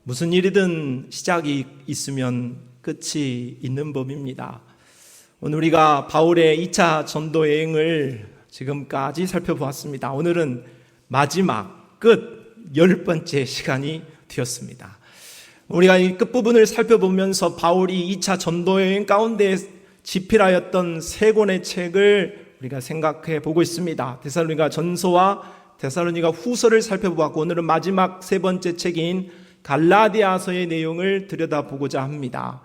무슨 일이든 시작이 있으면 끝이 있는 법입니다. 오늘 우리가 바울의 2차 전도 여행을 지금까지 살펴보았습니다. 오늘은 마지막 끝 10번째 시간이 되었습니다. 우리가 이 끝부분을 살펴보면서 바울이 2차 전도 여행 가운데 집필하였던 세 권의 책을 우리가 생각해 보고 있습니다. 데살로니가 전서와 데살로니가 후서를 살펴보았고, 오늘은 마지막 세 번째 책인 갈라디아서의 내용을 들여다보고자 합니다.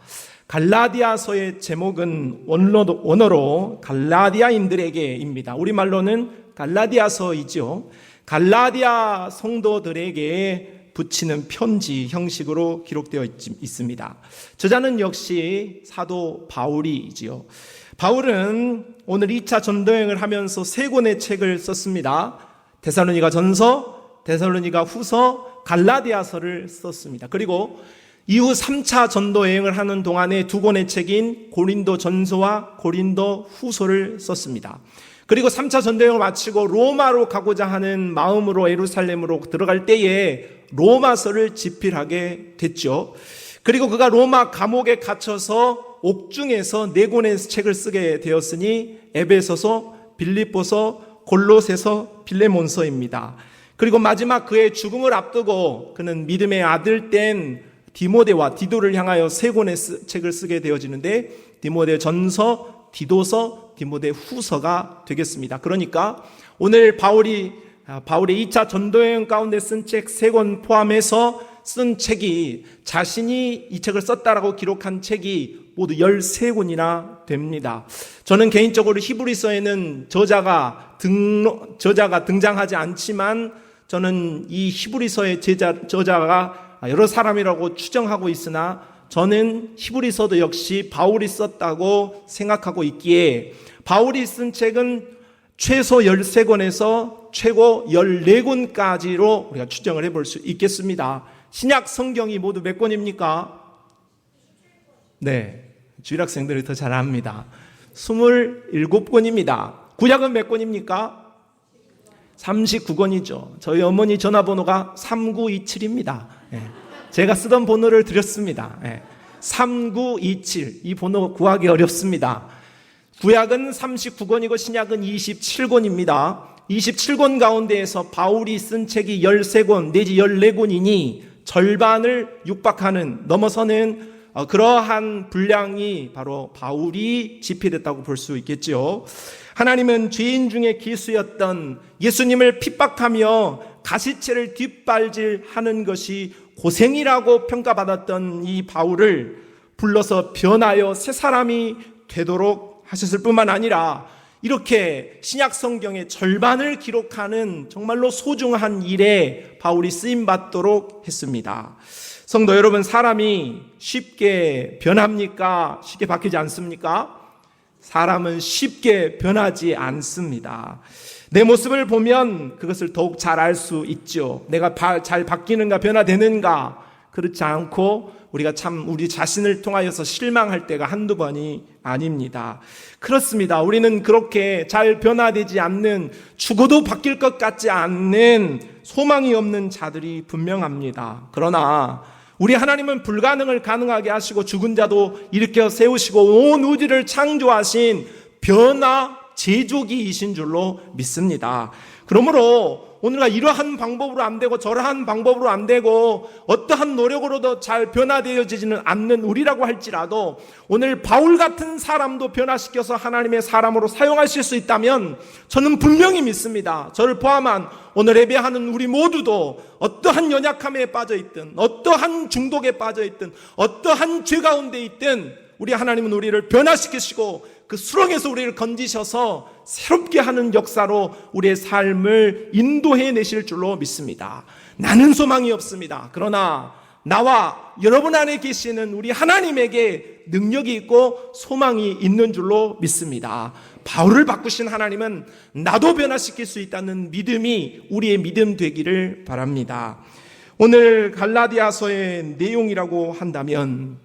갈라디아서의 제목은 원어로 갈라디아인들에게입니다. 우리말로는 갈라디아서이죠. 갈라디아 성도들에게 붙이는 편지 형식으로 기록되어 있습니다. 저자는 역시 사도 바울이지요. 바울은 오늘 2차 전도여행을 하면서 세 권의 책을 썼습니다. 데살로니가 전서, 데살로니가 후서, 갈라디아서를 썼습니다. 그리고 이후 3차 전도 여행을 하는 동안에 두 권의 책인 고린도 전서와 고린도 후서를 썼습니다. 그리고 3차 전도 여행을 마치고 로마로 가고자 하는 마음으로 예루살렘으로 들어갈 때에 로마서를 집필하게 됐죠. 그리고 그가 로마 감옥에 갇혀서 옥중에서 네 권의 책을 쓰게 되었으니 에베소서, 빌립보서, 골로새서, 빌레몬서입니다. 그리고 마지막 그의 죽음을 앞두고 그는 믿음의 아들 된 디모데와 디도를 향하여 세 권의 책을 쓰게 되어지는데, 디모데 전서, 디도서, 디모데 후서가 되겠습니다. 그러니까 오늘 바울의 2차 전도여행 가운데 쓴 책 세 권 포함해서 쓴 책이, 자신이 이 책을 썼다라고 기록한 책이 모두 13권이나 됩니다. 저는 개인적으로 히브리서에는 저자가 등장하지 않지만, 저는 이 히브리서의 저자가 여러 사람이라고 추정하고 있으나, 저는 히브리서도 역시 바울이 썼다고 생각하고 있기에 바울이 쓴 책은 최소 13권에서 최고 14권까지로 우리가 추정을 해볼 수 있겠습니다. 신약 성경이 모두 몇 권입니까? 네, 주일학생들이 더 잘 압니다. 27권입니다. 구약은 몇 권입니까? 39권이죠. 저희 어머니 전화번호가 3927입니다. 제가 쓰던 번호를 드렸습니다. 3927, 이 번호 구하기 어렵습니다. 구약은 39권이고 신약은 27권입니다. 27권 가운데에서 바울이 쓴 책이 13권 내지 14권이니 절반을 육박하는, 넘어서는 그러한 분량이 바로 바울이 집필했다고 볼 수 있겠죠. 하나님은 죄인 중에 기수였던 예수님을 핍박하며 가시체를 뒷발질하는 것이 고생이라고 평가받았던 이 바울을 불러서 변하여 새 사람이 되도록 하셨을 뿐만 아니라, 이렇게 신약 성경의 절반을 기록하는 정말로 소중한 일에 바울이 쓰임받도록 했습니다. 성도 여러분, 사람이 쉽게 변합니까? 쉽게 바뀌지 않습니까? 사람은 쉽게 변하지 않습니다. 내 모습을 보면 그것을 더욱 잘 알 수 있죠. 내가 잘 바뀌는가, 변화되는가. 그렇지 않고 우리가 참 우리 자신을 통하여서 실망할 때가 한두 번이 아닙니다. 그렇습니다. 우리는 그렇게 잘 변화되지 않는, 죽어도 바뀔 것 같지 않는, 소망이 없는 자들이 분명합니다. 그러나 우리 하나님은 불가능을 가능하게 하시고 죽은 자도 일으켜 세우시고 온 우주를 창조하신 변화 제조기이신 줄로 믿습니다. 그러므로 오늘과 이러한 방법으로 안 되고 저러한 방법으로 안 되고 어떠한 노력으로도 잘 변화되어지지는 않는 우리라고 할지라도, 오늘 바울 같은 사람도 변화시켜서 하나님의 사람으로 사용하실 수 있다면 저는 분명히 믿습니다. 저를 포함한 오늘 예배하는 우리 모두도 어떠한 연약함에 빠져있든, 어떠한 중독에 빠져있든, 어떠한 죄 가운데 있든 우리 하나님은 우리를 변화시키시고 그 수렁에서 우리를 건지셔서 새롭게 하는 역사로 우리의 삶을 인도해 내실 줄로 믿습니다. 나는 소망이 없습니다. 그러나 나와 여러분 안에 계시는 우리 하나님에게 능력이 있고 소망이 있는 줄로 믿습니다. 바울을 바꾸신 하나님은 나도 변화시킬 수 있다는 믿음이 우리의 믿음 되기를 바랍니다. 오늘 갈라디아서의 내용이라고 한다면,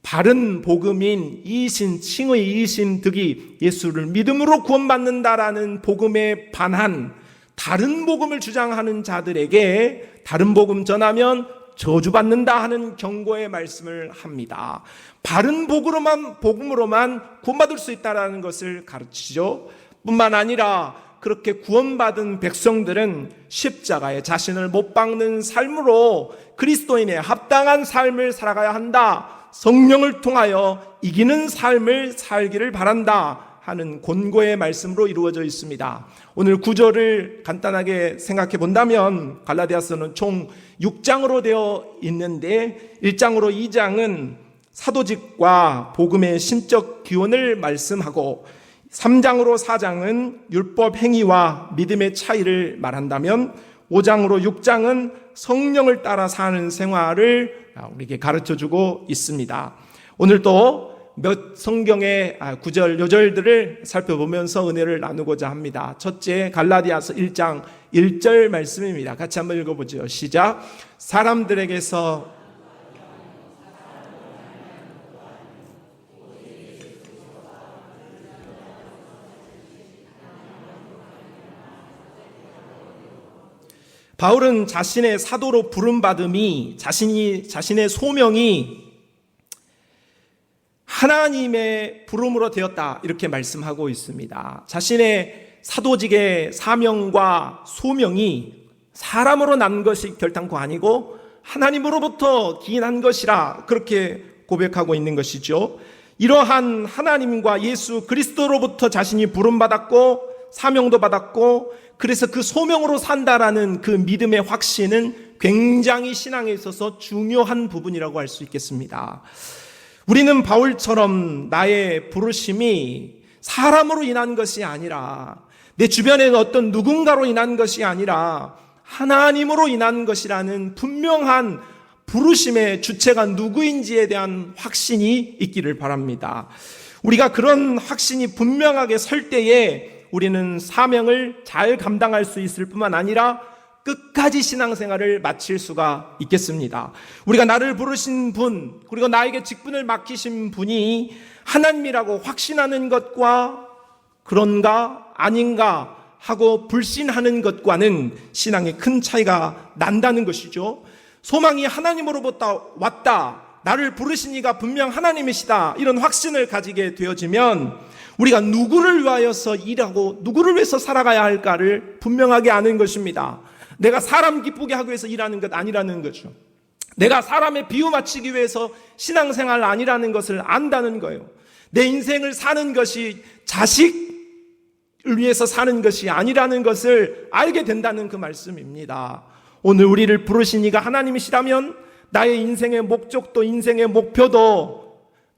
바른 복음인 이신, 칭의 이신 득이 예수를 믿음으로 구원받는다라는 복음에 반한 다른 복음을 주장하는 자들에게 다른 복음 전하면 저주받는다 하는 경고의 말씀을 합니다. 바른 복음으로만 구원받을 수 있다는 것을 가르치죠. 뿐만 아니라 그렇게 구원받은 백성들은 십자가에 자신을 못 박는 삶으로 그리스도인의 합당한 삶을 살아가야 한다. 성령을 통하여 이기는 삶을 살기를 바란다 하는 권고의 말씀으로 이루어져 있습니다. 오늘 구절을 간단하게 생각해 본다면 갈라디아서는 총 6장으로 되어 있는데 1장으로 2장은 사도직과 복음의 신적 기원을 말씀하고 3장으로 4장은 율법 행위와 믿음의 차이를 말한다면 5장으로 6장은 성령을 따라 사는 생활을 우리에게 가르쳐주고 있습니다. 오늘 또 몇 성경의 구절, 요절들을 살펴보면서 은혜를 나누고자 합니다. 첫째, 갈라디아서 1장 1절 말씀입니다. 같이 한번 읽어보죠. 시작. 사람들에게서 바울은 자신의 사도로 부름받음이 자신의 소명이 하나님의 부름으로 되었다 이렇게 말씀하고 있습니다. 자신의 사도직의 사명과 소명이 사람으로 난 것이 결단코 아니고 하나님으로부터 기인한 것이라 그렇게 고백하고 있는 것이죠. 이러한 하나님과 예수 그리스도로부터 자신이 부름받았고 사명도 받았고 그래서 그 소명으로 산다라는 그 믿음의 확신은 굉장히 신앙에 있어서 중요한 부분이라고 할 수 있겠습니다. 우리는 바울처럼 나의 부르심이 사람으로 인한 것이 아니라 내 주변에 어떤 누군가로 인한 것이 아니라 하나님으로 인한 것이라는 분명한 부르심의 주체가 누구인지에 대한 확신이 있기를 바랍니다. 우리가 그런 확신이 분명하게 설 때에 우리는 사명을 잘 감당할 수 있을 뿐만 아니라 끝까지 신앙생활을 마칠 수가 있겠습니다. 우리가 나를 부르신 분, 그리고 나에게 직분을 맡기신 분이 하나님이라고 확신하는 것과 그런가 아닌가 하고 불신하는 것과는 신앙에 큰 차이가 난다는 것이죠. 소망이 하나님으로부터 왔다, 나를 부르신 이가 분명 하나님이시다, 이런 확신을 가지게 되어지면 우리가 누구를 위하여서 일하고 누구를 위해서 살아가야 할까를 분명하게 아는 것입니다. 내가 사람 기쁘게 하기 위해서 일하는 것 아니라는 거죠. 내가 사람의 비유 맞추기 위해서 신앙생활 아니라는 것을 안다는 거예요. 내 인생을 사는 것이 자식을 위해서 사는 것이 아니라는 것을 알게 된다는 그 말씀입니다. 오늘 우리를 부르신 이가 하나님이시라면 나의 인생의 목적도 인생의 목표도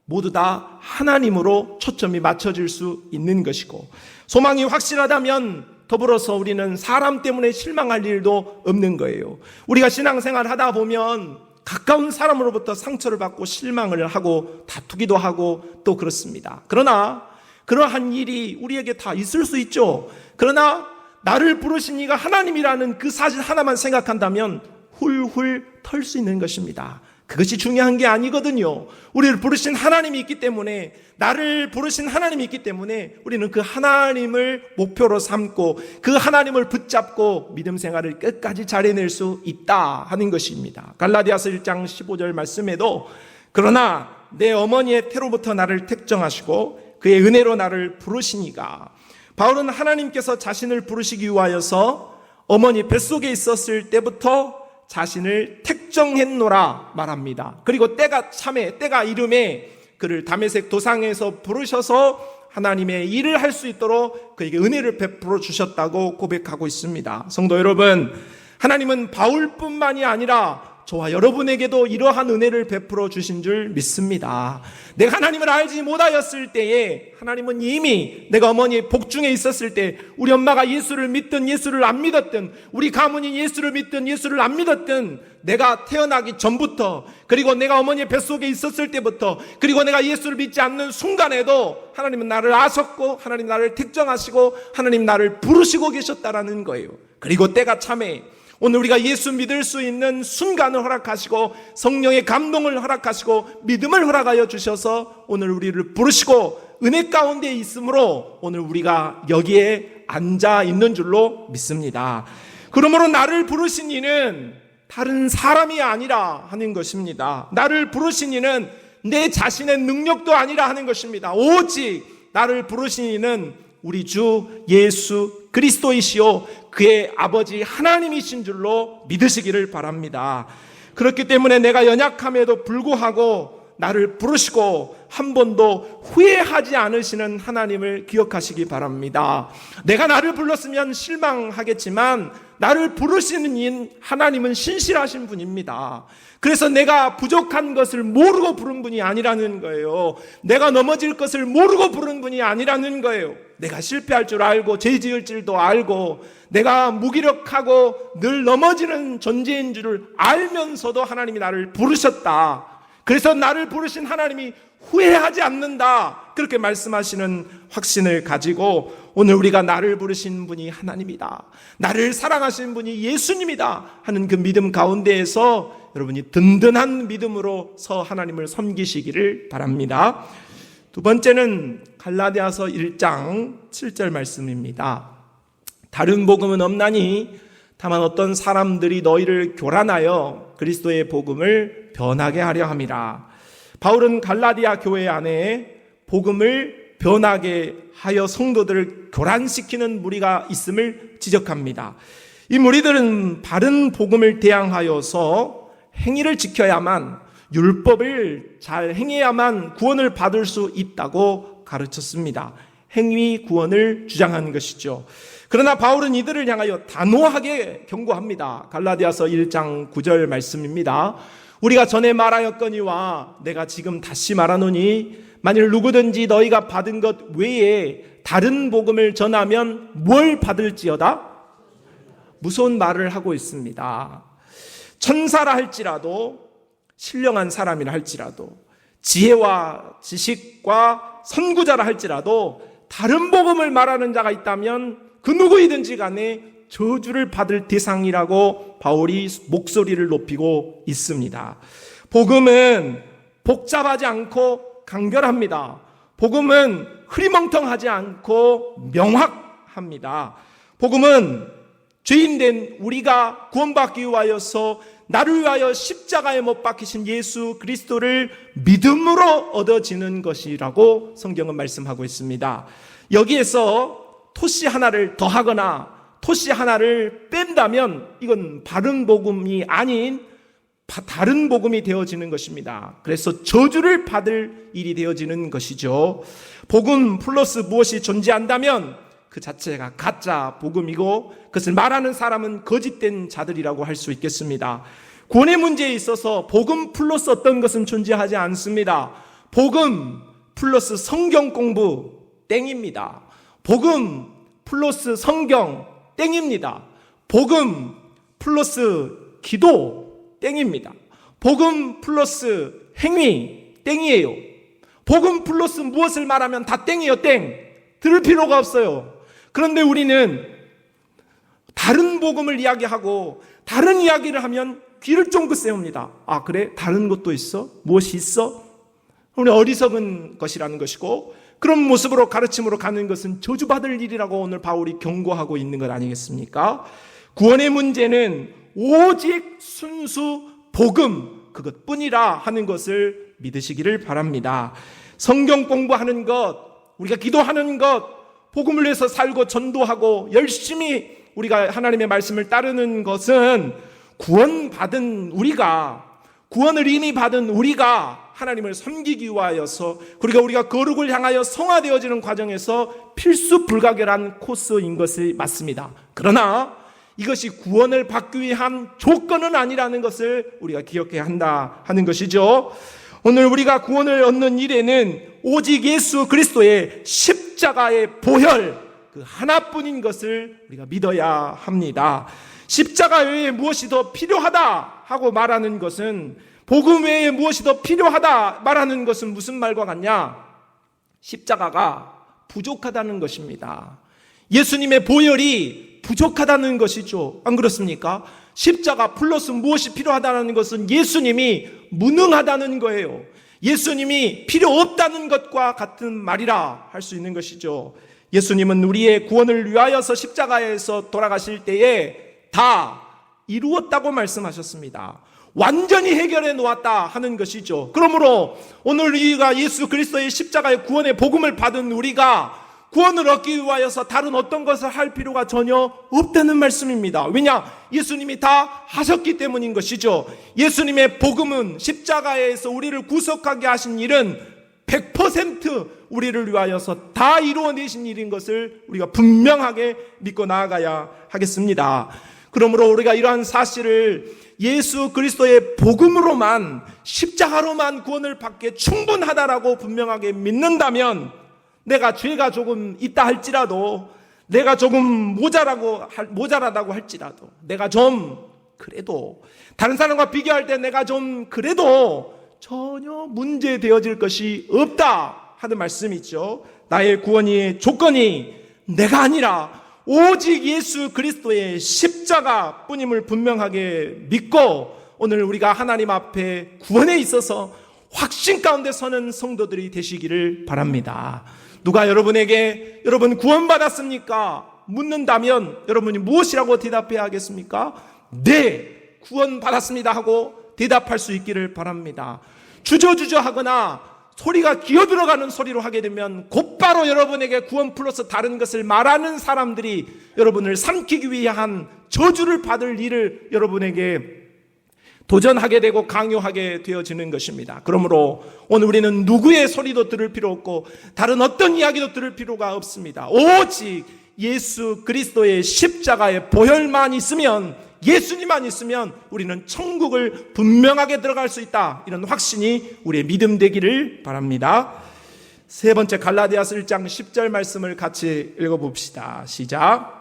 모두 다 하나님으로 초점이 맞춰질 수 있는 것이고, 소망이 확실하다면 더불어서 우리는 사람 때문에 실망할 일도 없는 거예요. 우리가 신앙생활 하다 보면 가까운 사람으로부터 상처를 받고 실망을 하고 다투기도 하고 또 그렇습니다. 그러나 그러한 일이 우리에게 다 있을 수 있죠. 그러나 나를 부르신 이가 하나님이라는 그 사실 하나만 생각한다면 훌훌 털 수 있는 것입니다. 그것이 중요한 게 아니거든요. 우리를 부르신 하나님이 있기 때문에, 나를 부르신 하나님이 있기 때문에 우리는 그 하나님을 목표로 삼고 그 하나님을 붙잡고 믿음 생활을 끝까지 잘해낼 수 있다 하는 것입니다. 갈라디아서 1장 15절 말씀에도 그러나 내 어머니의 태로부터 나를 택정하시고 그의 은혜로 나를 부르시니가, 바울은 하나님께서 자신을 부르시기 위하여서 어머니 뱃속에 있었을 때부터 자신을 택정했노라 말합니다. 그리고 때가 참에, 때가 이름에 그를 다메섹 도상에서 부르셔서 하나님의 일을 할 수 있도록 그에게 은혜를 베풀어 주셨다고 고백하고 있습니다. 성도 여러분, 하나님은 바울뿐만이 아니라 저와 여러분에게도 이러한 은혜를 베풀어 주신 줄 믿습니다. 내가 하나님을 알지 못하였을 때에 하나님은 이미 내가 어머니의 복중에 있었을 때, 우리 엄마가 예수를 믿든 예수를 안 믿었든, 우리 가문이 예수를 믿든 예수를 안 믿었든, 내가 태어나기 전부터, 그리고 내가 어머니의 뱃속에 있었을 때부터, 그리고 내가 예수를 믿지 않는 순간에도 하나님은 나를 아셨고 하나님 나를 택정하시고 하나님 나를 부르시고 계셨다라는 거예요. 그리고 때가 참에 오늘 우리가 예수 믿을 수 있는 순간을 허락하시고 성령의 감동을 허락하시고 믿음을 허락하여 주셔서 오늘 우리를 부르시고 은혜 가운데 있으므로 오늘 우리가 여기에 앉아 있는 줄로 믿습니다. 그러므로 나를 부르신 이는 다른 사람이 아니라 하는 것입니다. 나를 부르신 이는 내 자신의 능력도 아니라 하는 것입니다. 오직 나를 부르신 이는 우리 주 예수 그리스도이시요 그의 아버지 하나님이신 줄로 믿으시기를 바랍니다. 그렇기 때문에 내가 연약함에도 불구하고 나를 부르시고 한 번도 후회하지 않으시는 하나님을 기억하시기 바랍니다. 내가 나를 불렀으면 실망하겠지만 나를 부르시는 인 하나님은 신실하신 분입니다. 그래서 내가 부족한 것을 모르고 부른 분이 아니라는 거예요. 내가 넘어질 것을 모르고 부른 분이 아니라는 거예요. 내가 실패할 줄 알고 죄 지을 줄도 알고 내가 무기력하고 늘 넘어지는 존재인 줄을 알면서도 하나님이 나를 부르셨다. 그래서 나를 부르신 하나님이 후회하지 않는다. 그렇게 말씀하시는 확신을 가지고 오늘 우리가 나를 부르신 분이 하나님이다. 나를 사랑하신 분이 예수님이다 하는 그 믿음 가운데에서 여러분이 든든한 믿음으로 서 하나님을 섬기시기를 바랍니다. 두 번째는 갈라디아서 1장 7절 말씀입니다. 다른 복음은 없나니 다만 어떤 사람들이 너희를 교란하여 그리스도의 복음을 변하게 하려 함이라. 바울은 갈라디아 교회 안에 복음을 변하게 하여 성도들을 교란시키는 무리가 있음을 지적합니다. 이 무리들은 바른 복음을 대항하여서 행위를 지켜야만, 율법을 잘 행해야만 구원을 받을 수 있다고 가르쳤습니다. 행위 구원을 주장하는 것이죠. 그러나 바울은 이들을 향하여 단호하게 경고합니다. 갈라디아서 1장 9절 말씀입니다. 우리가 전에 말하였거니와 내가 지금 다시 말하노니 만일 누구든지 너희가 받은 것 외에 다른 복음을 전하면 뭘 받을지어다? 무서운 말을 하고 있습니다. 천사라 할지라도, 신령한 사람이라 할지라도, 지혜와 지식과 선구자라 할지라도 다른 복음을 말하는 자가 있다면 그 누구이든지 간에 저주를 받을 대상이라고 바울이 목소리를 높이고 있습니다. 복음은 복잡하지 않고 간결합니다. 복음은 흐리멍텅하지 않고 명확합니다. 복음은 죄인된 우리가 구원받기 위하여서 나를 위하여 십자가에 못 박히신 예수 그리스도를 믿음으로 얻어지는 것이라고 성경은 말씀하고 있습니다. 여기에서 토시 하나를 더하거나 토시 하나를 뺀다면 이건 바른 복음이 아닌 다른 복음이 되어지는 것입니다. 그래서 저주를 받을 일이 되어지는 것이죠. 복음 플러스 무엇이 존재한다면 그 자체가 가짜 복음이고 그것을 말하는 사람은 거짓된 자들이라고 할 수 있겠습니다. 구원의 문제에 있어서 복음 플러스 어떤 것은 존재하지 않습니다. 복음 플러스 성경 공부 땡입니다. 복음 플러스 성경 땡입니다. 복음 플러스 기도 땡입니다. 복음 플러스 행위 땡이에요. 복음 플러스 무엇을 말하면 다 땡이에요. 땡. 들을 필요가 없어요. 그런데 우리는 다른 복음을 이야기하고 다른 이야기를 하면 귀를 쫑긋 세웁니다. 아, 그래? 다른 것도 있어? 무엇이 있어? 우리 어리석은 것이라는 것이고 그런 모습으로 가르침으로 가는 것은 저주받을 일이라고 오늘 바울이 경고하고 있는 것 아니겠습니까? 구원의 문제는 오직 순수 복음 그것뿐이라 하는 것을 믿으시기를 바랍니다. 성경 공부하는 것, 우리가 기도하는 것, 복음을 위해서 살고 전도하고 열심히 우리가 하나님의 말씀을 따르는 것은 구원받은 우리가, 구원을 이미 받은 우리가 하나님을 섬기기 위하여서 그리고 우리가 거룩을 향하여 성화되어지는 과정에서 필수 불가결한 코스인 것이 맞습니다. 그러나 이것이 구원을 받기 위한 조건은 아니라는 것을 우리가 기억해야 한다 하는 것이죠. 오늘 우리가 구원을 얻는 일에는 오직 예수 그리스도의 십자가의 보혈 그 하나뿐인 것을 우리가 믿어야 합니다. 십자가 외에 무엇이 더 필요하다 하고 말하는 것은, 복음 외에 무엇이 더 필요하다 말하는 것은 무슨 말과 같냐? 십자가가 부족하다는 것입니다. 예수님의 보혈이 부족하다는 것이죠. 안 그렇습니까? 십자가 플러스 무엇이 필요하다는 것은 예수님이 무능하다는 거예요. 예수님이 필요 없다는 것과 같은 말이라 할 수 있는 것이죠. 예수님은 우리의 구원을 위하여서 십자가에서 돌아가실 때에 다 이루었다고 말씀하셨습니다. 완전히 해결해 놓았다 하는 것이죠. 그러므로 오늘 우리가 예수 그리스도의 십자가의 구원의 복음을 받은 우리가 구원을 얻기 위하여서 다른 어떤 것을 할 필요가 전혀 없다는 말씀입니다. 왜냐? 예수님이 다 하셨기 때문인 것이죠. 예수님의 복음은 십자가에서 우리를 구속하게 하신 일은 100% 우리를 위하여서 다 이루어내신 일인 것을 우리가 분명하게 믿고 나아가야 하겠습니다. 그러므로 우리가 이러한 사실을 예수 그리스도의 복음으로만, 십자가로만 구원을 받기에 충분하다라고 분명하게 믿는다면, 내가 죄가 조금 있다 할지라도, 내가 조금 모자라다고 할지라도, 내가 좀 그래도 다른 사람과 비교할 때 내가 좀 그래도 전혀 문제되어질 것이 없다 하는 말씀이죠. 나의 구원의 조건이 내가 아니라 오직 예수 그리스도의 십자가 뿐임을 분명하게 믿고, 오늘 우리가 하나님 앞에 구원에 있어서 확신 가운데 서는 성도들이 되시기를 바랍니다. 누가 여러분에게 여러분 구원받았습니까? 묻는다면 여러분이 무엇이라고 대답해야 하겠습니까? 네, 구원받았습니다 하고 대답할 수 있기를 바랍니다. 주저주저 하거나 소리가 기어들어가는 소리로 하게 되면 곧바로 여러분에게 구원 플러스 다른 것을 말하는 사람들이 여러분을 삼키기 위한 저주를 받을 일을 여러분에게 도전하게 되고 강요하게 되어지는 것입니다. 그러므로 오늘 우리는 누구의 소리도 들을 필요 없고 다른 어떤 이야기도 들을 필요가 없습니다. 오직 예수 그리스도의 십자가의 보혈만 있으면, 예수님만 있으면 우리는 천국을 분명하게 들어갈 수 있다, 이런 확신이 우리의 믿음 되기를 바랍니다. 세 번째, 갈라디아서 1장 10절 말씀을 같이 읽어봅시다. 시작.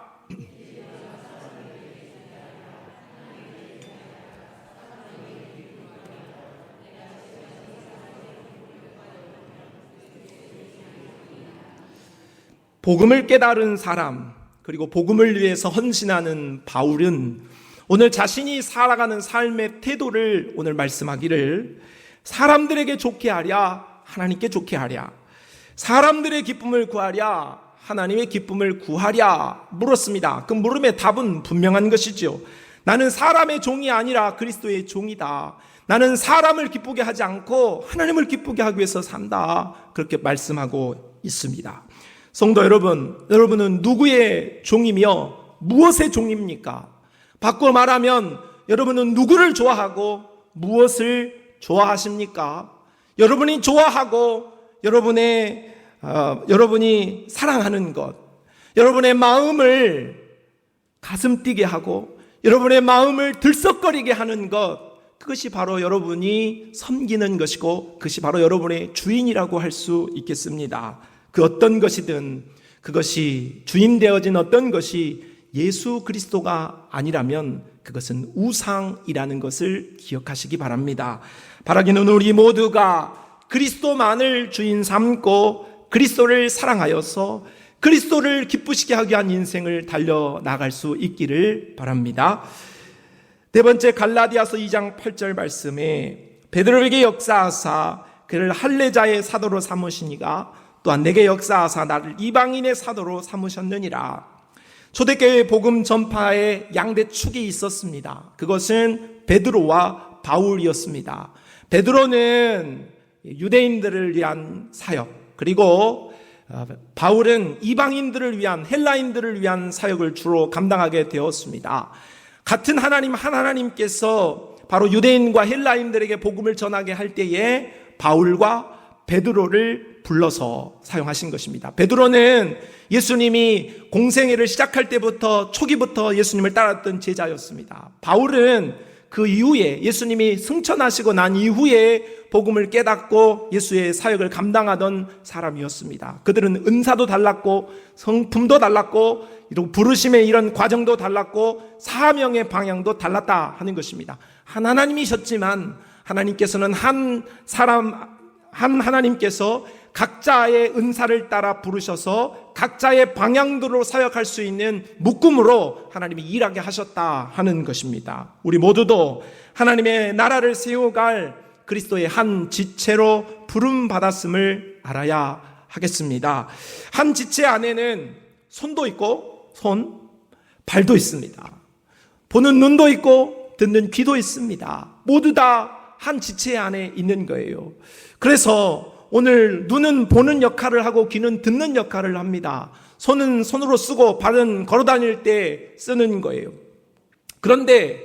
복음을 깨달은 사람, 그리고 복음을 위해서 헌신하는 바울은 오늘 자신이 살아가는 삶의 태도를 오늘 말씀하기를, 사람들에게 좋게 하랴 하나님께 좋게 하랴, 사람들의 기쁨을 구하랴 하나님의 기쁨을 구하랴 물었습니다. 그 물음의 답은 분명한 것이죠. 나는 사람의 종이 아니라 그리스도의 종이다. 나는 사람을 기쁘게 하지 않고 하나님을 기쁘게 하기 위해서 산다. 그렇게 말씀하고 있습니다. 성도 여러분, 여러분은 누구의 종이며 무엇의 종입니까? 바꿔 말하면 여러분은 누구를 좋아하고 무엇을 좋아하십니까? 여러분이 좋아하고 여러분이 사랑하는 것, 여러분의 마음을 가슴 뛰게 하고 여러분의 마음을 들썩거리게 하는 것, 그것이 바로 여러분이 섬기는 것이고 그것이 바로 여러분의 주인이라고 할 수 있겠습니다. 그 어떤 것이든 그것이 주인 되어진 어떤 것이 예수 그리스도가 아니라면 그것은 우상이라는 것을 기억하시기 바랍니다. 바라기는 우리 모두가 그리스도만을 주인 삼고 그리스도를 사랑하여서 그리스도를 기쁘시게 하기 위한 인생을 달려나갈 수 있기를 바랍니다. 네 번째, 갈라디아서 2장 8절 말씀에 베드로에게 역사하사 그를 할례자의 사도로 삼으시니가 또한 내게 역사하사 나를 이방인의 사도로 삼으셨느니라. 초대교회 복음 전파에 양대 축이 있었습니다. 그것은 베드로와 바울이었습니다. 베드로는 유대인들을 위한 사역, 그리고 바울은 이방인들을 위한, 헬라인들을 위한 사역을 주로 감당하게 되었습니다. 같은 하나님 한 하나님께서 바로 유대인과 헬라인들에게 복음을 전하게 할 때에 바울과 베드로를 불러서 사용하신 것입니다. 베드로는 예수님이 공생애를 시작할 때부터, 초기부터 예수님을 따랐던 제자였습니다. 바울은 그 이후에, 예수님이 승천하시고 난 이후에 복음을 깨닫고 예수의 사역을 감당하던 사람이었습니다. 그들은 은사도 달랐고 성품도 달랐고 이런 부르심의 이런 과정도 달랐고 사명의 방향도 달랐다 하는 것입니다. 한 하나님이셨지만 하나님께서는 하나님께서 각자의 은사를 따라 부르셔서 각자의 방향대로 사역할 수 있는 묶음으로 하나님이 일하게 하셨다 하는 것입니다. 우리 모두도 하나님의 나라를 세워갈 그리스도의 한 지체로 부름받았음을 알아야 하겠습니다. 한 지체 안에는 손도 있고 발도 있습니다. 보는 눈도 있고 듣는 귀도 있습니다. 모두 다 한 지체 안에 있는 거예요. 그래서 오늘 눈은 보는 역할을 하고 귀는 듣는 역할을 합니다. 손은 손으로 쓰고 발은 걸어 다닐 때 쓰는 거예요. 그런데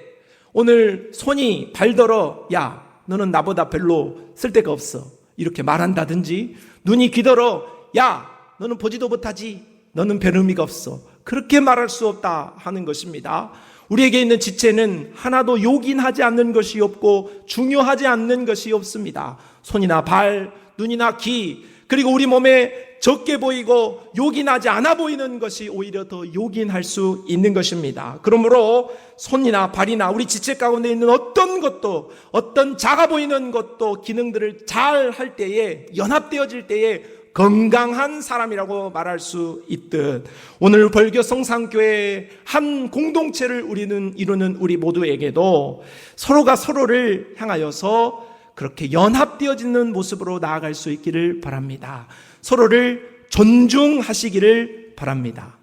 오늘 손이 발더러 야 너는 나보다 별로 쓸데가 없어 이렇게 말한다든지, 눈이 귀더러 야 너는 보지도 못하지 너는 별 의미가 없어 그렇게 말할 수 없다 하는 것입니다. 우리에게 있는 지체는 하나도 요긴하지 않는 것이 없고 중요하지 않는 것이 없습니다. 손이나 발, 눈이나 귀, 그리고 우리 몸에 적게 보이고 요긴하지 않아 보이는 것이 오히려 더 요긴할 수 있는 것입니다. 그러므로 손이나 발이나 우리 지체 가운데 있는 어떤 것도, 어떤 작아 보이는 것도 기능들을 잘 할 때에, 연합되어질 때에 건강한 사람이라고 말할 수 있듯, 오늘 벌교 성산교회의 한 공동체를 우리는 이루는 우리 모두에게도 서로가 서로를 향하여서 그렇게 연합되어지는 모습으로 나아갈 수 있기를 바랍니다. 서로를 존중하시기를 바랍니다.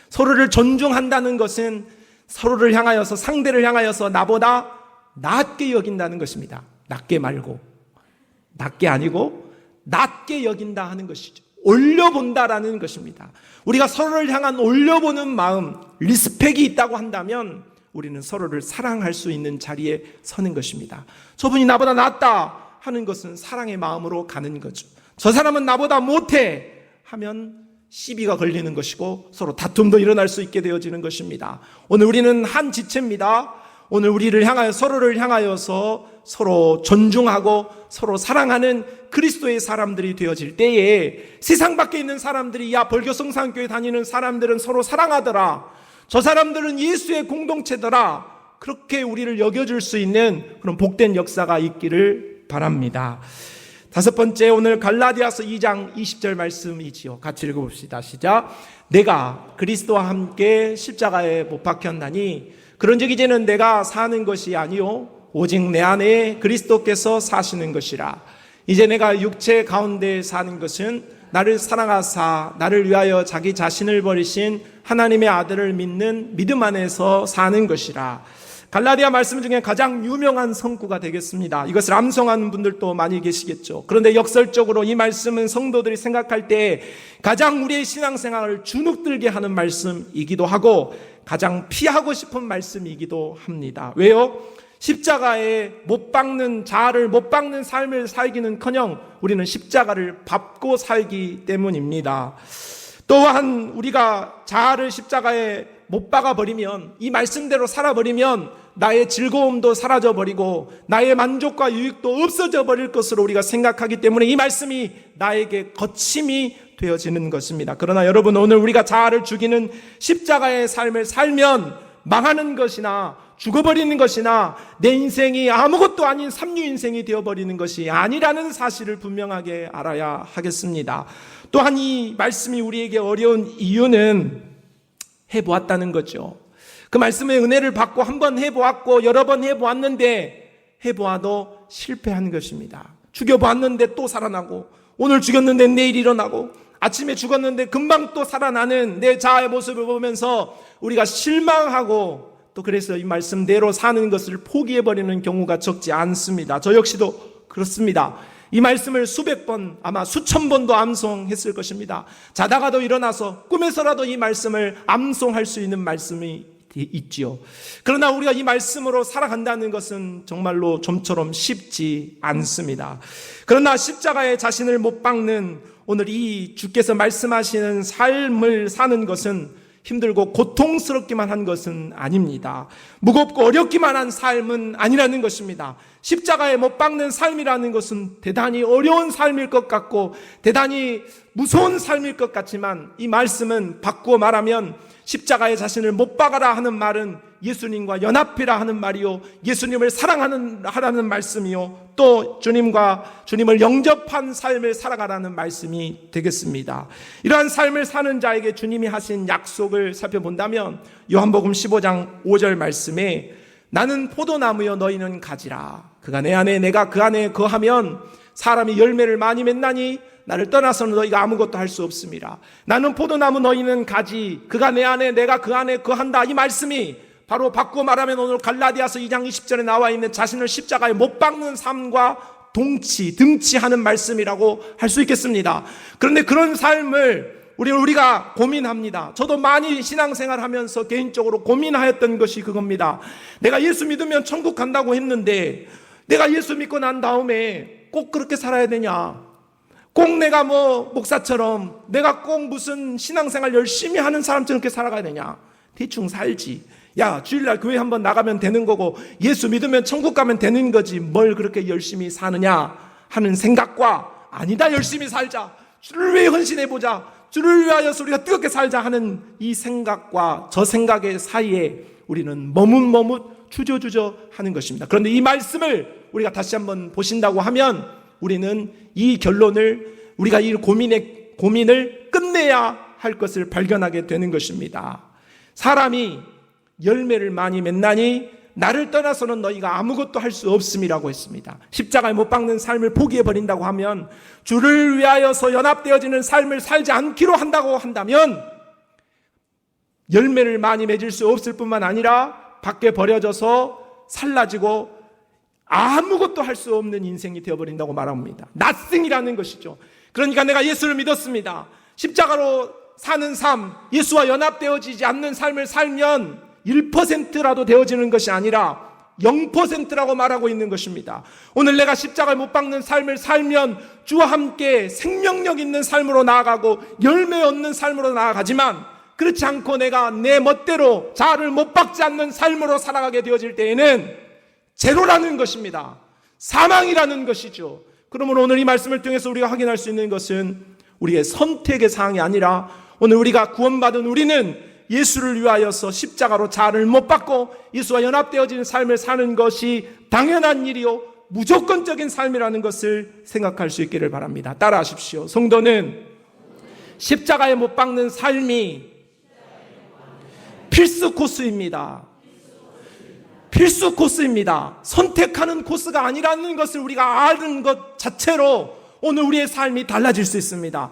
서로를 존중한다는 것은 서로를 향하여서, 상대를 향하여서 나보다 낮게 여긴다는 것입니다. 낮게 말고, 낮게 아니고 낮게 여긴다 하는 것이죠. 올려본다라는 것입니다. 우리가 서로를 향한 올려보는 마음, 리스펙이 있다고 한다면 우리는 서로를 사랑할 수 있는 자리에 서는 것입니다. 저분이 나보다 낫다 하는 것은 사랑의 마음으로 가는 거죠. 저 사람은 나보다 못해 하면 시비가 걸리는 것이고 서로 다툼도 일어날 수 있게 되어지는 것입니다. 오늘 우리는 한 지체입니다. 오늘 우리를 향하여, 서로를 향하여서 서로 존중하고 서로 사랑하는 그리스도의 사람들이 되어질 때에 세상 밖에 있는 사람들이 야 벌교 성산교회 다니는 사람들은 서로 사랑하더라, 저 사람들은 예수의 공동체더라, 그렇게 우리를 여겨줄 수 있는 그런 복된 역사가 있기를 바랍니다. 다섯 번째, 오늘 갈라디아서 2장 20절 말씀이지요. 같이 읽어봅시다. 시작. 내가 그리스도와 함께 십자가에 못 박혔나니 그런즉 이제는 내가 사는 것이 아니요 오직 내 안에 그리스도께서 사시는 것이라. 이제 내가 육체 가운데 사는 것은 나를 사랑하사 나를 위하여 자기 자신을 버리신 하나님의 아들을 믿는 믿음 안에서 사는 것이라. 갈라디아 말씀 중에 가장 유명한 성구가 되겠습니다. 이것을 암송하는 분들도 많이 계시겠죠. 그런데 역설적으로 이 말씀은 성도들이 생각할 때 가장 우리의 신앙생활을 주눅들게 하는 말씀이기도 하고 가장 피하고 싶은 말씀이기도 합니다. 왜요? 십자가에 못 박는, 자아를 못 박는 삶을 살기는커녕 우리는 십자가를 밟고 살기 때문입니다. 또한 우리가 자아를 십자가에 못 박아버리면, 이 말씀대로 살아버리면 나의 즐거움도 사라져버리고 나의 만족과 유익도 없어져 버릴 것으로 우리가 생각하기 때문에 이 말씀이 나에게 거침이 되어지는 것입니다. 그러나 여러분, 오늘 우리가 자아를 죽이는 십자가의 삶을 살면 망하는 것이나 죽어버리는 것이나 내 인생이 아무것도 아닌 삼류 인생이 되어버리는 것이 아니라는 사실을 분명하게 알아야 하겠습니다. 또한 이 말씀이 우리에게 어려운 이유는 해보았다는 거죠. 그 말씀의 은혜를 받고 한번 해보았고 여러 번 해보았는데 해보아도 실패한 것입니다. 죽여보았는데 또 살아나고, 오늘 죽였는데 내일 일어나고, 아침에 죽었는데 금방 또 살아나는 내 자아의 모습을 보면서 우리가 실망하고, 또 그래서 이 말씀대로 사는 것을 포기해버리는 경우가 적지 않습니다. 저 역시도 그렇습니다. 이 말씀을 수백 번, 아마 수천 번도 암송했을 것입니다. 자다가도 일어나서 꿈에서라도 이 말씀을 암송할 수 있는 말씀이 있지요. 그러나 우리가 이 말씀으로 살아간다는 것은 정말로 좀처럼 쉽지 않습니다. 그러나 십자가에 자신을 못 박는 오늘 이 주께서 말씀하시는 삶을 사는 것은 힘들고 고통스럽기만 한 것은 아닙니다. 무겁고 어렵기만 한 삶은 아니라는 것입니다. 십자가에 못 박는 삶이라는 것은 대단히 어려운 삶일 것 같고 대단히 무서운 삶일 것 같지만, 이 말씀은 바꾸어 말하면 십자가에 자신을 못 박아라 하는 말은 예수님과 연합해라 하는 말이요, 예수님을 하라는 말씀이요, 또 주님을 영접한 삶을 살아가라는 말씀이 되겠습니다. 이러한 삶을 사는 자에게 주님이 하신 약속을 살펴본다면 요한복음 15장 5절 말씀에 나는 포도나무여 너희는 가지라. 그가 내 안에 내가 그 안에 거하면 사람이 열매를 많이 맺나니 나를 떠나서는 너희가 아무것도 할 수 없습니다. 나는 포도나무 너희는 가지, 그가 내 안에 내가 그 안에 거한다. 이 말씀이 바로 바꾸어 말하면 오늘 갈라디아서 2장 20절에 나와 있는 자신을 십자가에 못 박는 삶과 등치하는 말씀이라고 할 수 있겠습니다. 그런데 그런 삶을 우리가 고민합니다. 저도 많이 신앙생활 하면서 개인적으로 고민하였던 것이 그겁니다. 내가 예수 믿으면 천국 간다고 했는데 내가 예수 믿고 난 다음에 꼭 그렇게 살아야 되냐? 꼭 내가 목사처럼 내가 꼭 무슨 신앙생활 열심히 하는 사람처럼 그렇게 살아가야 되냐? 대충 살지. 야, 주일날 교회 한번 나가면 되는 거고 예수 믿으면 천국 가면 되는 거지 뭘 그렇게 열심히 사느냐 하는 생각과 아니다, 열심히 살자, 주를 위해 헌신해보자, 주를 위하여서 우리가 뜨겁게 살자 하는 이 생각과 저 생각의 사이에 우리는 머뭇머뭇 주저주저 하는 것입니다. 그런데 이 말씀을 우리가 다시 한번 보신다고 하면 우리는 이 결론을, 우리가 이 고민을 끝내야 할 것을 발견하게 되는 것입니다. 사람이 열매를 많이 맺나니 나를 떠나서는 너희가 아무것도 할 수 없음이라고 했습니다. 십자가에 못 박는 삶을 포기해버린다고 하면, 주를 위하여서 연합되어지는 삶을 살지 않기로 한다고 한다면 열매를 많이 맺을 수 없을 뿐만 아니라 밖에 버려져서 살라지고 아무것도 할 수 없는 인생이 되어버린다고 말합니다. nothing이라는 것이죠. 그러니까 내가 예수를 믿었습니다. 십자가로 사는 삶, 예수와 연합되어지지 않는 삶을 살면 1%라도 되어지는 것이 아니라 0%라고 말하고 있는 것입니다. 오늘 내가 십자가에 못 박는 삶을 살면 주와 함께 생명력 있는 삶으로 나아가고 열매 얻는 삶으로 나아가지만, 그렇지 않고 내가 내 멋대로 자아를 못 박지 않는 삶으로 살아가게 되어질 때에는 제로라는 것입니다. 사망이라는 것이죠. 그러므로 오늘 이 말씀을 통해서 우리가 확인할 수 있는 것은 우리의 선택의 사항이 아니라, 오늘 우리가 구원받은 우리는 예수를 위하여서 십자가로 자아를 못 박고 예수와 연합되어지는 삶을 사는 것이 당연한 일이요 무조건적인 삶이라는 것을 생각할 수 있기를 바랍니다. 따라하십시오. 성도는 십자가에 못 박는 삶이 필수 코스입니다. 필수 코스입니다. 선택하는 코스가 아니라는 것을 우리가 아는 것 자체로 오늘 우리의 삶이 달라질 수 있습니다.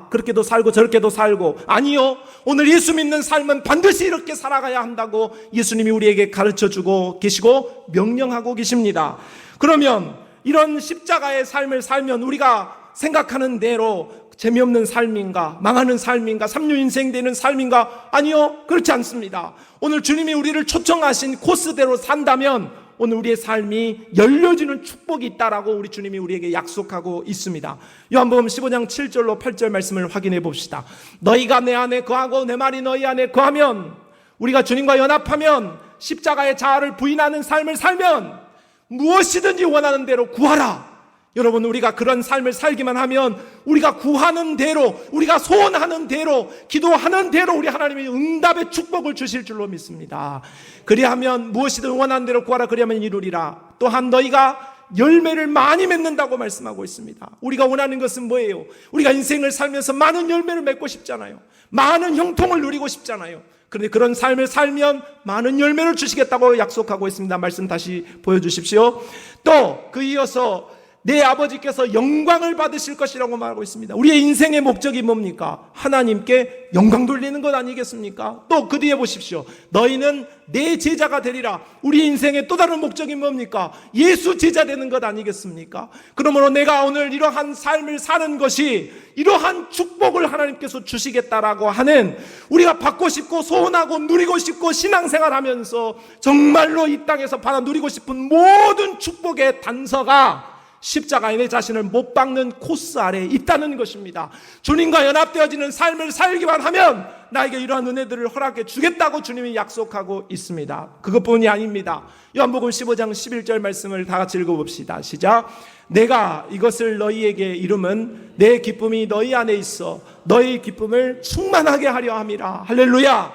그렇게도 살고 저렇게도 살고, 아니요, 오늘 예수 믿는 삶은 반드시 이렇게 살아가야 한다고 예수님이 우리에게 가르쳐주고 계시고 명령하고 계십니다. 그러면 이런 십자가의 삶을 살면 우리가 생각하는 대로 재미없는 삶인가, 망하는 삶인가, 삼류인생 되는 삶인가? 아니요, 그렇지 않습니다. 오늘 주님이 우리를 초청하신 코스대로 산다면 오늘 우리의 삶이 열려지는 축복이 있다라고 우리 주님이 우리에게 약속하고 있습니다. 요한복음 15장 7절로 8절 말씀을 확인해 봅시다. 너희가 내 안에 거하고 내 말이 너희 안에 거하면, 우리가 주님과 연합하면, 십자가의 자아를 부인하는 삶을 살면 무엇이든지 원하는 대로 구하라. 여러분, 우리가 그런 삶을 살기만 하면 우리가 구하는 대로, 우리가 소원하는 대로, 기도하는 대로 우리 하나님이 응답의 축복을 주실 줄로 믿습니다. 그리하면 무엇이든 원하는 대로 구하라, 그리하면 이루리라. 또한 너희가 열매를 많이 맺는다고 말씀하고 있습니다. 우리가 원하는 것은 뭐예요? 우리가 인생을 살면서 많은 열매를 맺고 싶잖아요. 많은 형통을 누리고 싶잖아요. 그런데 그런 삶을 살면 많은 열매를 주시겠다고 약속하고 있습니다. 말씀 다시 보여주십시오. 또 그 이어서 내 아버지께서 영광을 받으실 것이라고 말하고 있습니다. 우리의 인생의 목적이 뭡니까? 하나님께 영광 돌리는 것 아니겠습니까? 또 그 뒤에 보십시오. 너희는 내 제자가 되리라. 우리 인생의 또 다른 목적이 뭡니까? 예수 제자 되는 것 아니겠습니까? 그러므로 내가 오늘 이러한 삶을 사는 것이 이러한 축복을 하나님께서 주시겠다라고 하는, 우리가 받고 싶고 소원하고 누리고 싶고 신앙생활하면서 정말로 이 땅에서 받아 누리고 싶은 모든 축복의 단서가 십자가에 내 자신을 못 박는 코스 아래에 있다는 것입니다. 주님과 연합되어지는 삶을 살기만 하면 나에게 이러한 은혜들을 허락해 주겠다고 주님이 약속하고 있습니다. 그것뿐이 아닙니다. 요한복음 15장 11절 말씀을 다 같이 읽어봅시다. 시작. 내가 이것을 너희에게 이름은 내 기쁨이 너희 안에 있어 너희 기쁨을 충만하게 하려 함이라. 할렐루야.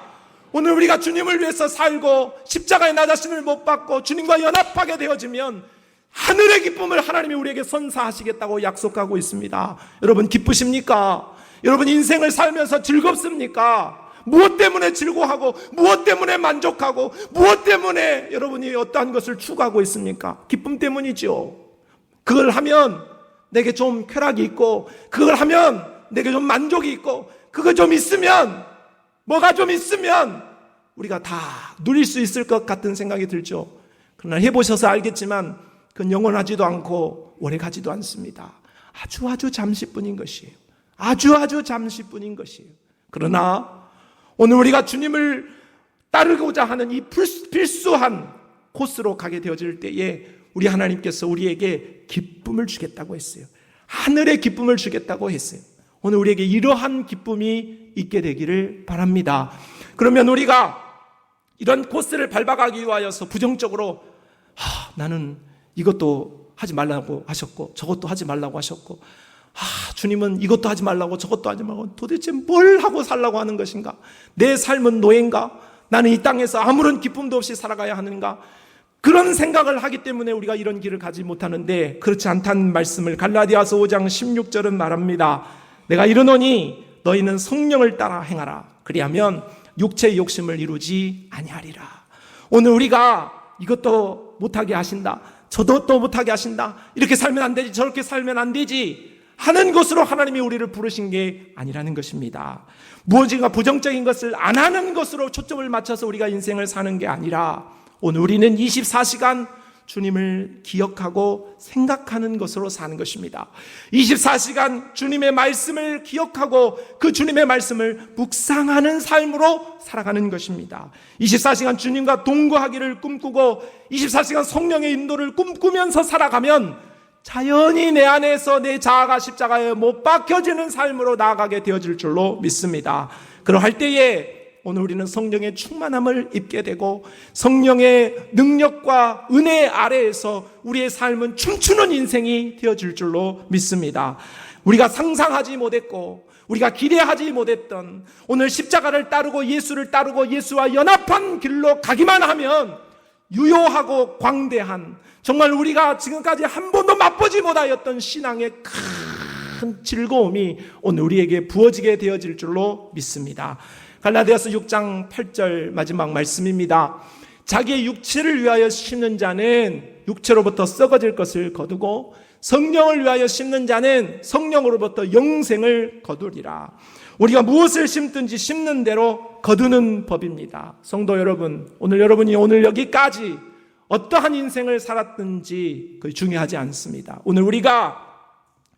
오늘 우리가 주님을 위해서 살고 십자가에 나 자신을 못 박고 주님과 연합하게 되어지면 하늘의 기쁨을 하나님이 우리에게 선사하시겠다고 약속하고 있습니다. 여러분, 기쁘십니까? 여러분, 인생을 살면서 즐겁습니까? 무엇 때문에 즐거워하고 무엇 때문에 만족하고 무엇 때문에 여러분이 어떠한 것을 추구하고 있습니까? 기쁨 때문이죠. 그걸 하면 내게 좀 쾌락이 있고, 그걸 하면 내게 좀 만족이 있고, 그거 좀 있으면, 뭐가 좀 있으면 우리가 다 누릴 수 있을 것 같은 생각이 들죠. 그러나 해보셔서 알겠지만 그건 영원하지도 않고 오래가지도 않습니다. 아주 잠시뿐인 것이에요. 아주 잠시뿐인 것이에요. 그러나 오늘 우리가 주님을 따르고자 하는 이 필수한 코스로 가게 되어질 때에 우리 하나님께서 우리에게 기쁨을 주겠다고 했어요. 하늘의 기쁨을 주겠다고 했어요. 오늘 우리에게 이러한 기쁨이 있게 되기를 바랍니다. 그러면 우리가 이런 코스를 밟아가기 위하여서 부정적으로 나는 이것도 하지 말라고 하셨고 저것도 하지 말라고 하셨고 주님은 이것도 하지 말라고 저것도 하지 말고 도대체 뭘 하고 살라고 하는 것인가? 내 삶은 노예인가? 나는 이 땅에서 아무런 기쁨도 없이 살아가야 하는가? 그런 생각을 하기 때문에 우리가 이런 길을 가지 못하는데 그렇지 않다는 말씀을 갈라디아서 5장 16절은 말합니다. 내가 이르노니 너희는 성령을 따라 행하라. 그리하면 육체의 욕심을 이루지 아니하리라. 오늘 우리가 이것도 못하게 하신다. 저도 또 못하게 하신다. 이렇게 살면 안 되지. 저렇게 살면 안 되지. 하는 것으로 하나님이 우리를 부르신 게 아니라는 것입니다. 무엇인가 부정적인 것을 안 하는 것으로 초점을 맞춰서 우리가 인생을 사는 게 아니라 오늘 우리는 24시간 주님을 기억하고 생각하는 것으로 사는 것입니다. 24시간 주님의 말씀을 기억하고 그 주님의 말씀을 묵상하는 삶으로 살아가는 것입니다. 24시간 주님과 동거하기를 꿈꾸고 24시간 성령의 인도를 꿈꾸면서 살아가면 자연히 내 안에서 내 자아가 십자가에 못 박혀지는 삶으로 나아가게 되어질 줄로 믿습니다. 그러할 때에 오늘 우리는 성령의 충만함을 입게 되고 성령의 능력과 은혜 아래에서 우리의 삶은 춤추는 인생이 되어질 줄로 믿습니다. 우리가 상상하지 못했고 우리가 기대하지 못했던 오늘 십자가를 따르고 예수를 따르고 예수와 연합한 길로 가기만 하면 유효하고 광대한 정말 우리가 지금까지 한 번도 맛보지 못하였던 신앙의 큰 즐거움이 오늘 우리에게 부어지게 되어질 줄로 믿습니다. 갈라디아서 6장 8절 마지막 말씀입니다. 자기의 육체를 위하여 심는 자는 육체로부터 썩어질 것을 거두고 성령을 위하여 심는 자는 성령으로부터 영생을 거두리라. 우리가 무엇을 심든지 심는 대로 거두는 법입니다. 성도 여러분, 오늘 여러분이 오늘 여기까지 어떠한 인생을 살았든지 그게 중요하지 않습니다. 오늘 우리가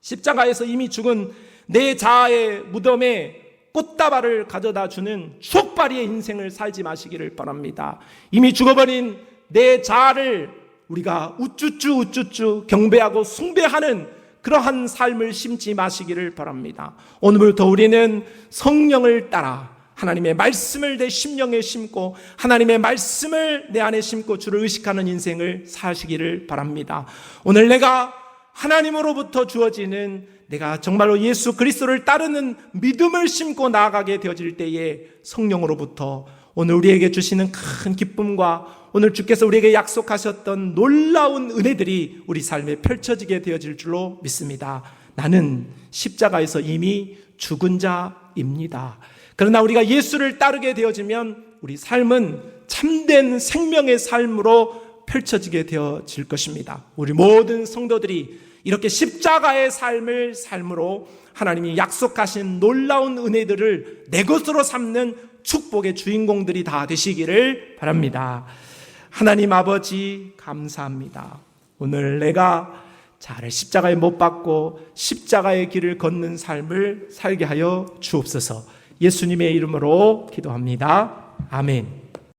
십자가에서 이미 죽은 내 자아의 무덤에 꽃다발을 가져다 주는 추억바리의 인생을 살지 마시기를 바랍니다. 이미 죽어버린 내 자아를 우리가 우쭈쭈 경배하고 숭배하는 그러한 삶을 심지 마시기를 바랍니다. 오늘부터 우리는 성령을 따라 하나님의 말씀을 내 심령에 심고 하나님의 말씀을 내 안에 심고 주를 의식하는 인생을 사시기를 바랍니다. 오늘 내가 하나님으로부터 주어지는 내가 정말로 예수 그리스도를 따르는 믿음을 심고 나아가게 되어질 때에 성령으로부터 오늘 우리에게 주시는 큰 기쁨과 오늘 주께서 우리에게 약속하셨던 놀라운 은혜들이 우리 삶에 펼쳐지게 되어질 줄로 믿습니다. 나는 십자가에서 이미 죽은 자입니다. 그러나 우리가 예수를 따르게 되어지면 우리 삶은 참된 생명의 삶으로 펼쳐지게 되어질 것입니다. 우리 모든 성도들이 이렇게 십자가의 삶을 삶으로 하나님이 약속하신 놀라운 은혜들을 내 것으로 삼는 축복의 주인공들이 다 되시기를 바랍니다. 하나님 아버지 감사합니다. 오늘 내가 잘 십자가에 못 박고 십자가의 길을 걷는 삶을 살게 하여 주옵소서. 예수님의 이름으로 기도합니다. 아멘.